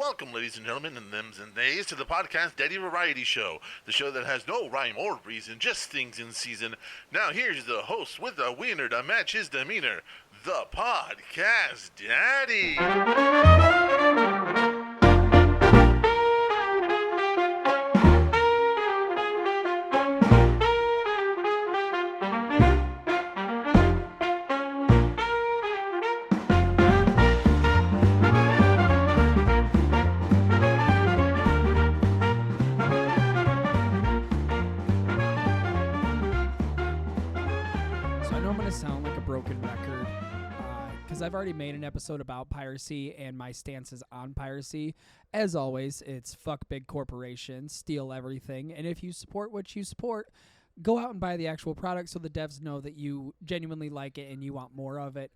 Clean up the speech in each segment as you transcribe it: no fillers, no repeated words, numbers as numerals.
Welcome, ladies and gentlemen, and thems and theys, to the podcast Daddy Variety Show, the show that has no rhyme or reason, just things in season. Now here's the host with a wiener to match his demeanor, the podcast Daddy. I've already made an episode about piracy and my stances on piracy. As always, it's fuck big corporations, steal everything, and if you support what you support, go out and buy the actual product so the devs know that you genuinely like it and you want more of it.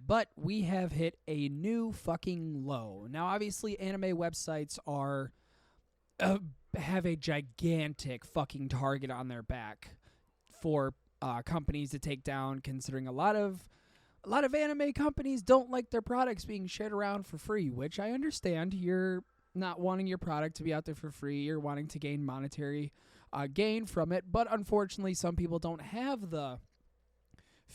But we have hit a new fucking low. Now, obviously, anime websites are have a gigantic fucking target on their back for companies to take down, considering a lot of anime companies don't like their products being shared around for free, which I understand. You're not wanting your product to be out there for free. You're wanting to gain monetary gain from it. But unfortunately, some people don't have the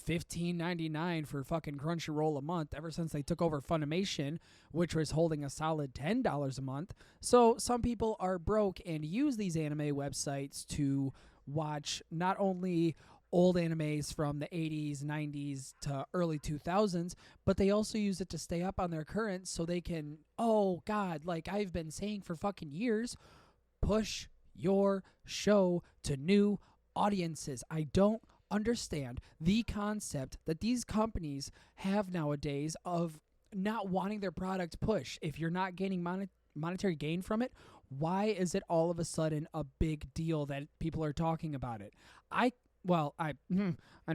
$15.99 for fucking Crunchyroll a month ever since they took over Funimation, which was holding a solid $10 a month. So some people are broke and use these anime websites to watch not only old animes from the 80s, 90s to early 2000s, but they also use it to stay up on their current so they can, oh God, like I've been saying for fucking years, push your show to new audiences. I don't understand the concept that these companies have nowadays of not wanting their product pushed. If you're not gaining monetary gain from it, why is it all of a sudden a big deal that people are talking about it? I'd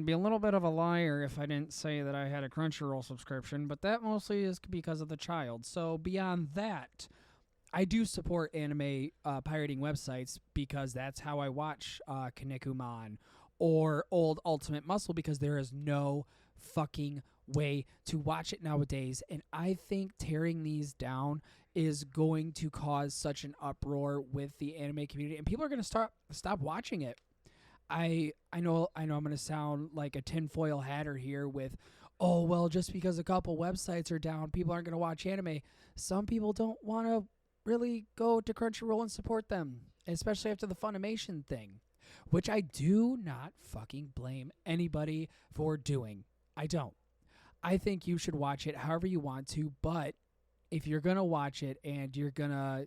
be a little bit of a liar if I didn't say that I had a Crunchyroll subscription, but that mostly is because of the child. So beyond that, I do support anime pirating websites because that's how I watch Kinnikuman or old Ultimate Muscle, because there is no fucking way to watch it nowadays. And I think tearing these down is going to cause such an uproar with the anime community, and people are going to stop watching it. I know I'm going to sound like a tinfoil hatter here with, oh, well, just because a couple websites are down, people aren't going to watch anime. Some people don't want to really go to Crunchyroll and support them, especially after the Funimation thing, which I do not fucking blame anybody for doing. I don't. I think you should watch it however you want to, but if you're going to watch it and you're going to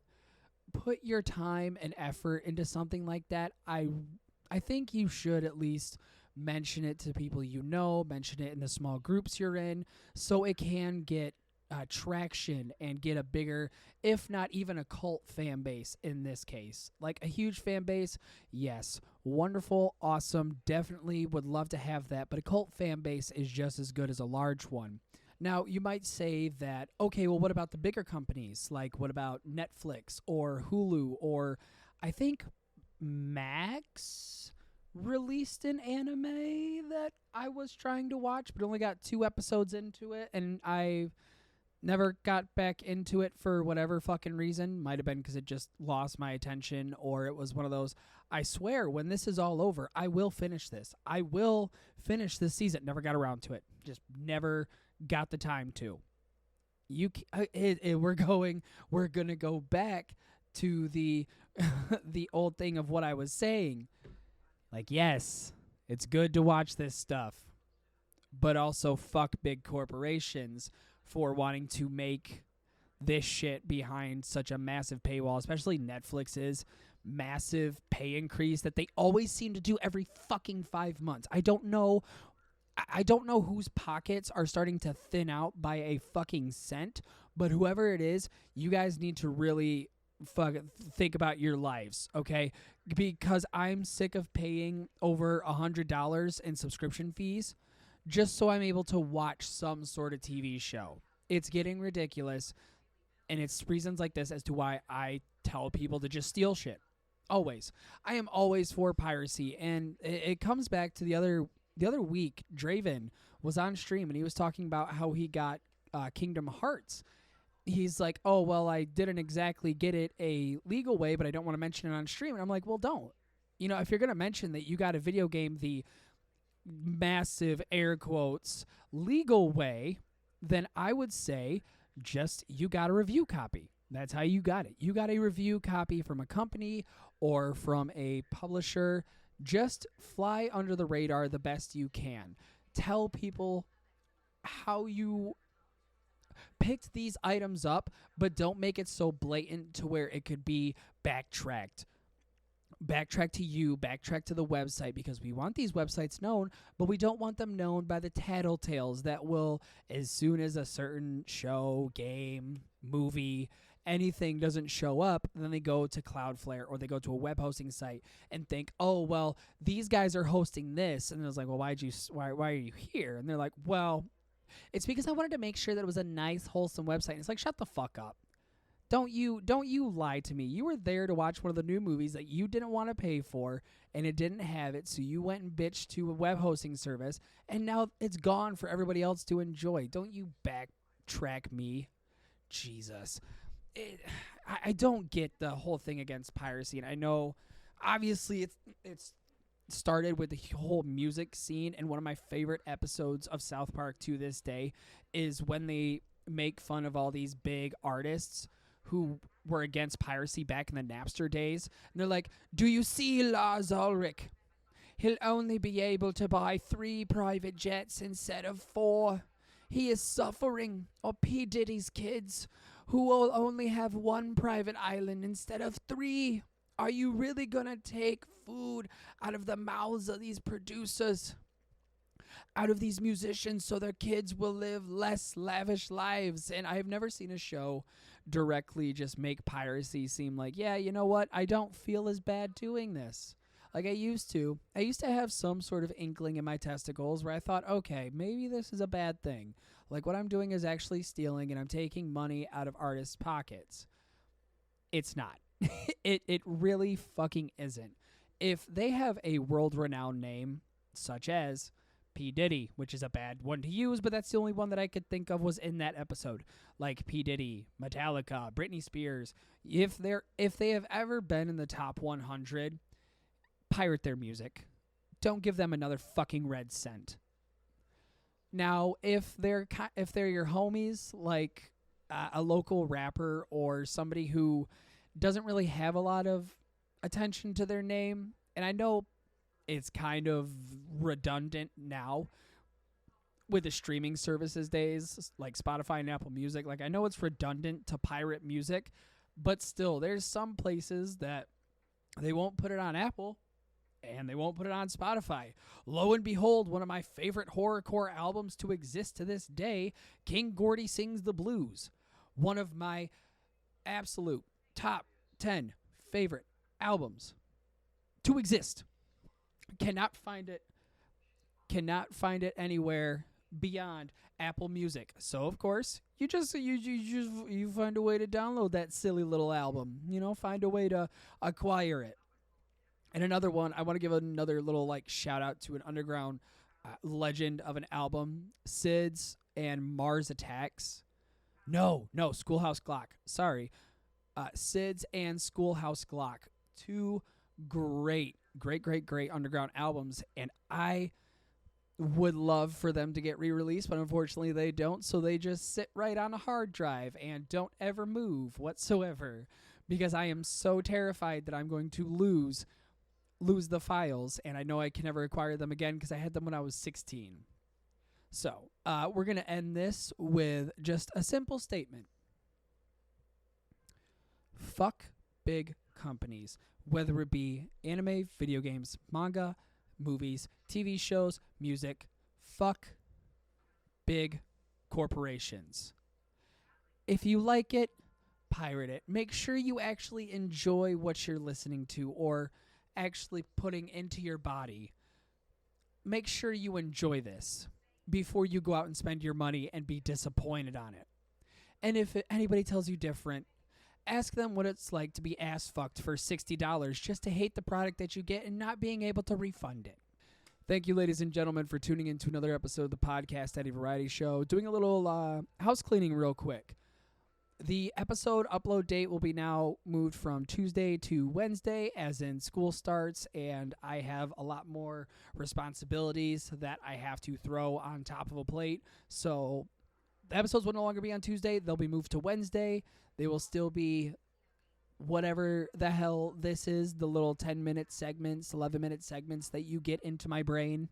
put your time and effort into something like that, I think you should at least mention it to people you know, mention it in the small groups you're in, so it can get traction and get a bigger, if not even a cult fan base in this case. Like a huge fan base, yes, wonderful, awesome, definitely would love to have that, but a cult fan base is just as good as a large one. Now, you might say that, okay, well, what about the bigger companies? Like, what about Netflix or Hulu, or I think Max released an anime that I was trying to watch, but only got 2 episodes into it, and I never got back into it for whatever fucking reason. Might have been because it just lost my attention, or it was one of those, I swear, when this is all over, I will finish this. I will finish this season. Never got around to it. Just never got the time to. We're going to go back to the the old thing of what I was saying. Like, yes, it's good to watch this stuff, but also fuck big corporations for wanting to make this shit behind such a massive paywall, especially Netflix's massive pay increase that they always seem to do every fucking 5 months. I don't know whose pockets are starting to thin out by a fucking cent, but whoever it is, you guys need to really think about your lives, okay? Because I'm sick of paying over $100 in subscription fees just so I'm able to watch some sort of TV show. It's getting ridiculous, and it's reasons like this as to why I tell people to just steal shit. Always. I am always for piracy, and it comes back to the other week. Draven was on stream, and he was talking about how he got Kingdom Hearts. he's like, oh, well, I didn't exactly get it a legal way, but I don't want to mention it on stream. And I'm like, well, don't. If you're going to mention that you got a video game the massive air quotes legal way, then I would say just you got a review copy. That's how you got it. You got a review copy from a company or from a publisher. Just fly under the radar the best you can. Tell people how you picked these items up, but don't make it so blatant to where it could be backtracked. Backtrack to you, backtrack to the website, because we want these websites known, but we don't want them known by the tattletales that will, as soon as a certain show, game, movie, anything doesn't show up, then they go to Cloudflare or they go to a web hosting site and think, oh, well, these guys are hosting this. And it's like, well, why are you here? And they're like, well, it's because I wanted to make sure that it was a nice, wholesome website. And it's like, shut the fuck up. Don't you lie to me. You were there to watch one of the new movies that you didn't want to pay for, and it didn't have it, so you went and bitched to a web hosting service, and now it's gone for everybody else to enjoy. Don't you backtrack me. Jesus. I don't get the whole thing against piracy, and I know, obviously, it's started with the whole music scene, and one of my favorite episodes of South Park to this day is when they make fun of all these big artists who were against piracy back in the Napster days. And they're like, do you see Lars Ulrich? He'll only be able to buy 3 private jets instead of 4. He is suffering. Or P. Diddy's kids, who will only have 1 private island instead of 3. Are you really gonna take food out of the mouths of these producers, out of these musicians, so their kids will live less lavish lives? And I've never seen a show directly just make piracy seem like, yeah, you know what? I don't feel as bad doing this. Like I used to. I used to have some sort of inkling in my testicles where I thought, okay, maybe this is a bad thing. Like what I'm doing is actually stealing and I'm taking money out of artists' pockets. It's not. It really fucking isn't. If they have a world-renowned name, such as P. Diddy, which is a bad one to use, but that's the only one that I could think of was in that episode. Like P. Diddy, Metallica, Britney Spears. If they have ever been in the top 100, pirate their music. Don't give them another fucking red cent. Now, if they're your homies, like a local rapper or somebody who doesn't really have a lot of attention to their name, and I know it's kind of redundant now with the streaming services days like Spotify and Apple Music. Like I know it's redundant to pirate music, but still there's some places that they won't put it on Apple and they won't put it on Spotify. Lo and behold, one of my favorite horrorcore albums to exist to this day, King Gordy Sings the Blues. One of my absolute top 10 favorite albums to exist. Cannot find it anywhere beyond Apple Music. So of course, you find a way to download that silly little album. Find a way to acquire it. And another one, I want to give another little shout out to an underground legend of an album, SIDS and Mars Attacks. No, Schoolhouse Glock. Sorry. SIDS and Schoolhouse Glock. 2 great underground albums, and I would love for them to get re-released, but unfortunately they don't, so they just sit right on a hard drive and don't ever move whatsoever, because I am so terrified that I'm going to lose the files, and I know I can never acquire them again because I had them when I was 16. So, we're going to end this with just a simple statement. Fuck big companies. Whether it be anime, video games, manga, movies, TV shows, music, fuck big corporations. If you like it, pirate it. Make sure you actually enjoy what you're listening to or actually putting into your body. Make sure you enjoy this before you go out and spend your money and be disappointed on it. And if anybody tells you different, ask them what it's like to be ass-fucked for $60 just to hate the product that you get and not being able to refund it. Thank you, ladies and gentlemen, for tuning in to another episode of the Podcast Eddie Variety Show. Doing a little house cleaning real quick. The episode upload date will be now moved from Tuesday to Wednesday, as in school starts, and I have a lot more responsibilities that I have to throw on top of a plate. So the episodes will no longer be on Tuesday. They'll be moved to Wednesday. They will still be whatever the hell this is, the little 10-minute segments, 11-minute segments that you get into my brain.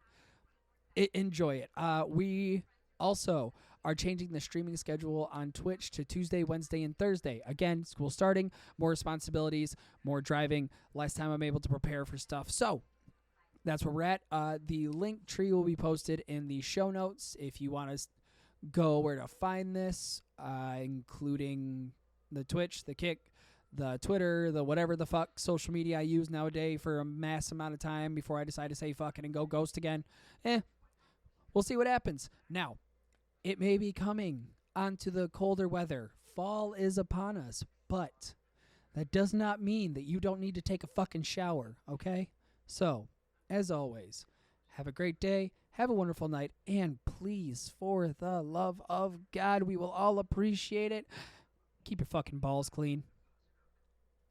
Enjoy it. We also are changing the streaming schedule on Twitch to Tuesday, Wednesday, and Thursday. Again, school starting, more responsibilities, more driving, less time I'm able to prepare for stuff. So that's where we're at. The link tree will be posted in the show notes if you want to go where to find this, including the Twitch, the Kick, the Twitter, the whatever the fuck social media I use nowadays for a mass amount of time before I decide to say fucking and go ghost again. We'll see what happens. Now, it may be coming onto the colder weather. Fall is upon us, but that does not mean that you don't need to take a fucking shower, okay? So, as always, have a great day, have a wonderful night, and please, for the love of God, we will all appreciate it, keep your fucking balls clean.